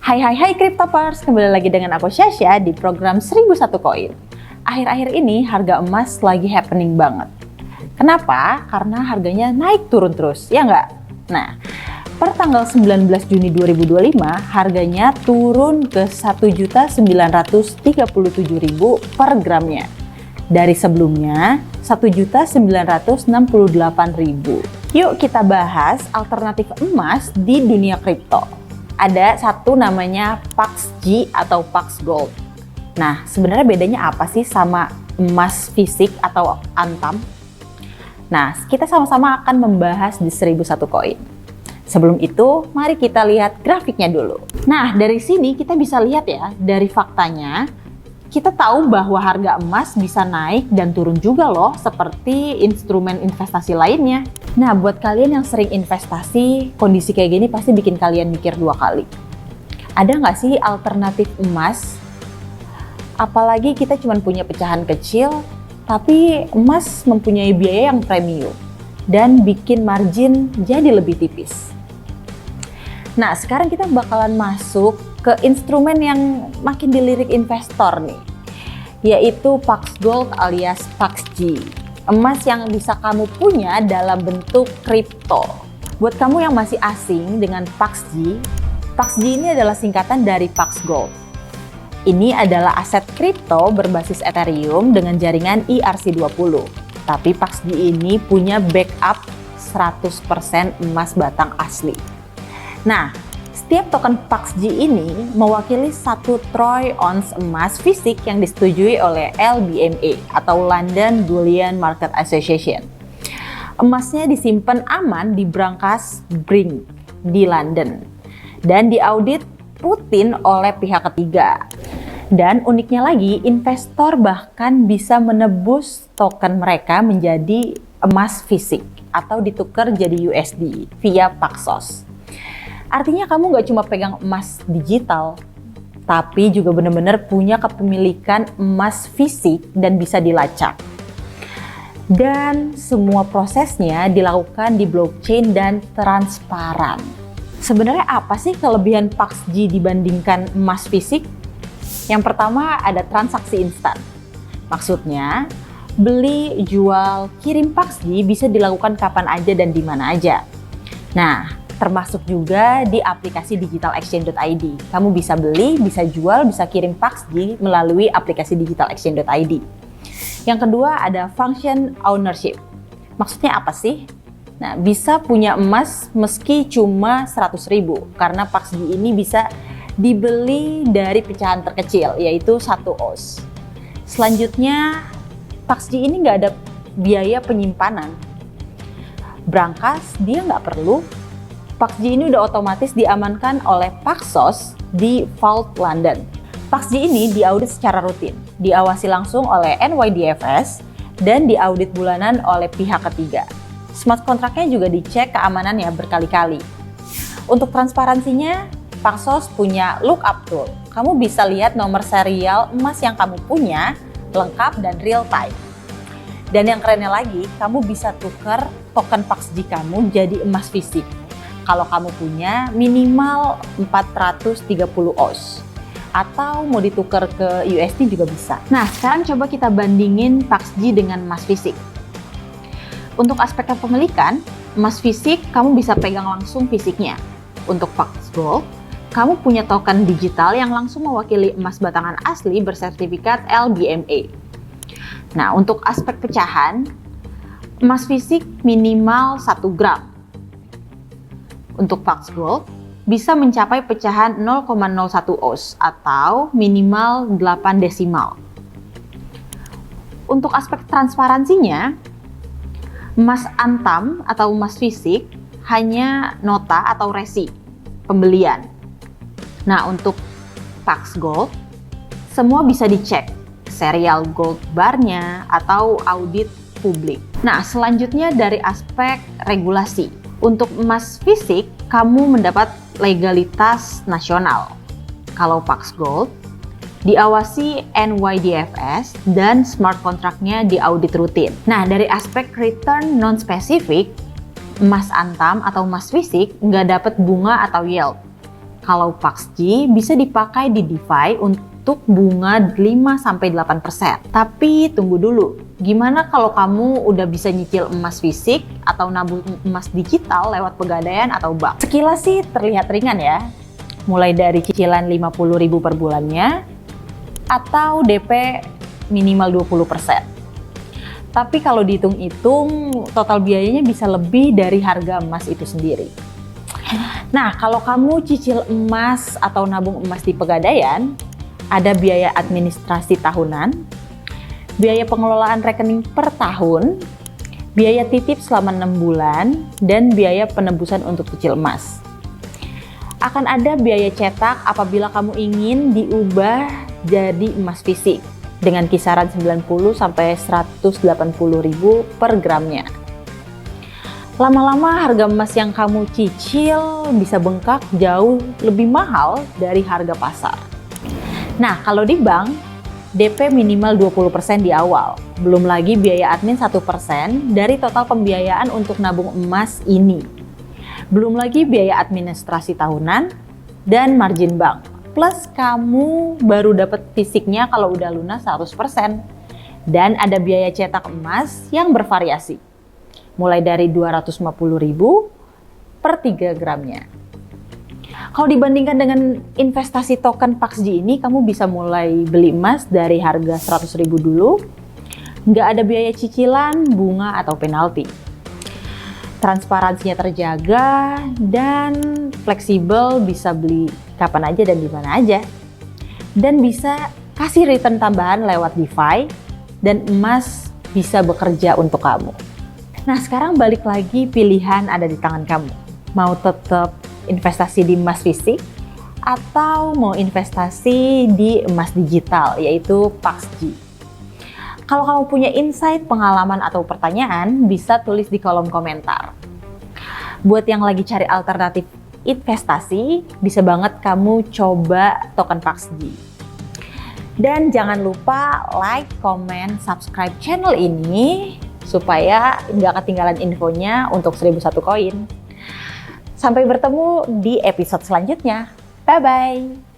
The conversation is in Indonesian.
Hai Cryptopers, kembali lagi dengan aku Syasha di program 1001 Koin. Akhir-akhir ini harga emas lagi happening banget. Kenapa? Karena harganya naik turun terus, ya nggak? Nah, per tanggal 19 Juni 2025 harganya turun ke 1.937.000 per gramnya. Dari sebelumnya 1.968.000. Yuk kita bahas alternatif emas di dunia kripto. Ada satu namanya PAXG atau Pax Gold. Nah, sebenarnya bedanya apa sih sama emas fisik atau Antam? Nah, kita sama-sama akan membahas di 1001 Koin. Sebelum itu, mari kita lihat grafiknya dulu. Nah, dari sini kita bisa lihat ya, dari faktanya, kita tahu bahwa harga emas bisa naik dan turun juga loh, seperti instrumen investasi lainnya. Nah, buat kalian yang sering investasi, kondisi kayak gini pasti bikin kalian mikir dua kali. Ada nggak sih alternatif emas? Apalagi kita cuma punya pecahan kecil, tapi emas mempunyai biaya yang premium dan bikin margin jadi lebih tipis. Nah, sekarang kita bakalan masuk ke instrumen yang makin dilirik investor nih, yaitu Pax Gold alias PAXG. Emas yang bisa kamu punya dalam bentuk kripto. Buat kamu yang masih asing dengan PAXG, PAXG ini adalah singkatan dari Pax Gold. Ini adalah aset kripto berbasis Ethereum dengan jaringan ERC20. Tapi PAXG ini punya backup 100% emas batang asli. Nah, setiap token PAXG ini mewakili 1 troy ounce emas fisik yang disetujui oleh LBMA atau London Bullion Market Association. Emasnya disimpan aman di brankas Brink di London dan diaudit rutin oleh pihak ketiga. Dan uniknya lagi, investor bahkan bisa menebus token mereka menjadi emas fisik atau ditukar jadi USD via Paxos. Artinya kamu nggak cuma pegang emas digital, tapi juga benar-benar punya kepemilikan emas fisik dan bisa dilacak. Dan semua prosesnya dilakukan di blockchain dan transparan. Sebenarnya apa sih kelebihan PAXG dibandingkan emas fisik? Yang pertama ada transaksi instan. Maksudnya, beli, jual, kirim PAXG bisa dilakukan kapan aja dan di mana aja. Nah, termasuk juga di aplikasi digitalexchange.id. Kamu bisa beli, bisa jual, bisa kirim PAXG melalui aplikasi digitalexchange.id. Yang kedua ada function ownership. Maksudnya apa sih? Nah, bisa punya emas meski cuma 100.000 karena PAXG ini bisa dibeli dari pecahan terkecil yaitu 1 oz. Selanjutnya, PAXG ini nggak ada biaya penyimpanan. Brankas dia nggak perlu. PAXG ini udah otomatis diamankan oleh Paxos di Vault London. PAXG ini diaudit secara rutin, diawasi langsung oleh NYDFS dan diaudit bulanan oleh pihak ketiga. Smart kontraknya juga dicek keamanannya berkali-kali. Untuk transparansinya, Paxos punya lookup tool. Kamu bisa lihat nomor serial emas yang kamu punya, lengkap dan real time. Dan yang kerennya lagi, kamu bisa tukar token PAXG kamu jadi emas fisik. Kalau kamu punya minimal 430 oz atau mau ditukar ke USD juga bisa. Nah, sekarang coba kita bandingin PAXG dengan emas fisik. Untuk aspek kepemilikan, emas fisik kamu bisa pegang langsung fisiknya. Untuk Pax Gold, kamu punya token digital yang langsung mewakili emas batangan asli bersertifikat LBMA. Nah, untuk aspek pecahan, emas fisik minimal 1 gram. Untuk Pax Gold bisa mencapai pecahan 0,01 oz atau minimal 8 desimal. Untuk aspek transparansinya, emas Antam atau emas fisik hanya nota atau resi pembelian. Nah, untuk Pax Gold semua bisa dicek, serial gold barnya atau audit publik. Nah, selanjutnya dari aspek regulasi. Untuk emas fisik, kamu mendapat legalitas nasional. Kalau Pax Gold, diawasi NYDFS dan smart kontraknya diaudit rutin. Nah, dari aspek return non-spesifik, emas Antam atau emas fisik nggak dapat bunga atau yield. Kalau Paxgi bisa dipakai di DeFi untuk bunga 5-8%. Tapi tunggu dulu, gimana kalau kamu udah bisa nyicil emas fisik atau nabung emas digital lewat Pegadaian atau bank? Sekilas sih terlihat ringan ya, mulai dari cicilan 50.000 per bulannya atau DP minimal 20%. Tapi kalau dihitung-hitung, total biayanya bisa lebih dari harga emas itu sendiri. Nah, kalau kamu cicil emas atau nabung emas di Pegadaian, ada biaya administrasi tahunan, biaya pengelolaan rekening per tahun, biaya titip selama 6 bulan, dan biaya penebusan untuk cicil emas. Akan ada biaya cetak apabila kamu ingin diubah jadi emas fisik dengan kisaran 90-180.000 per gramnya. Lama-lama harga emas yang kamu cicil bisa bengkak jauh lebih mahal dari harga pasar. Nah, kalau di bank, DP minimal 20% di awal. Belum lagi biaya admin 1% dari total pembiayaan untuk nabung emas ini. Belum lagi biaya administrasi tahunan dan margin bank. Plus kamu baru dapat fisiknya kalau udah lunas 100%. Dan ada biaya cetak emas yang bervariasi. Mulai dari 250.000 per 3 gramnya. Kalau dibandingkan dengan investasi token Paxgi ini, kamu bisa mulai beli emas dari harga 100.000 dulu, nggak ada biaya cicilan, bunga, atau penalti. Transparansinya terjaga dan fleksibel, bisa beli kapan aja dan di mana aja. Dan bisa kasih return tambahan lewat DeFi, dan emas bisa bekerja untuk kamu. Nah, sekarang balik lagi, pilihan ada di tangan kamu. Mau tetap investasi di emas fisik atau mau investasi di emas digital, yaitu Paxgi. Kalau kamu punya insight, pengalaman, atau pertanyaan, bisa tulis di kolom komentar. Buat yang lagi cari alternatif investasi, bisa banget kamu coba token Paxgi. Dan jangan lupa like, comment, subscribe channel ini supaya nggak ketinggalan infonya untuk 1001 koin. Sampai bertemu di episode selanjutnya. Bye-bye!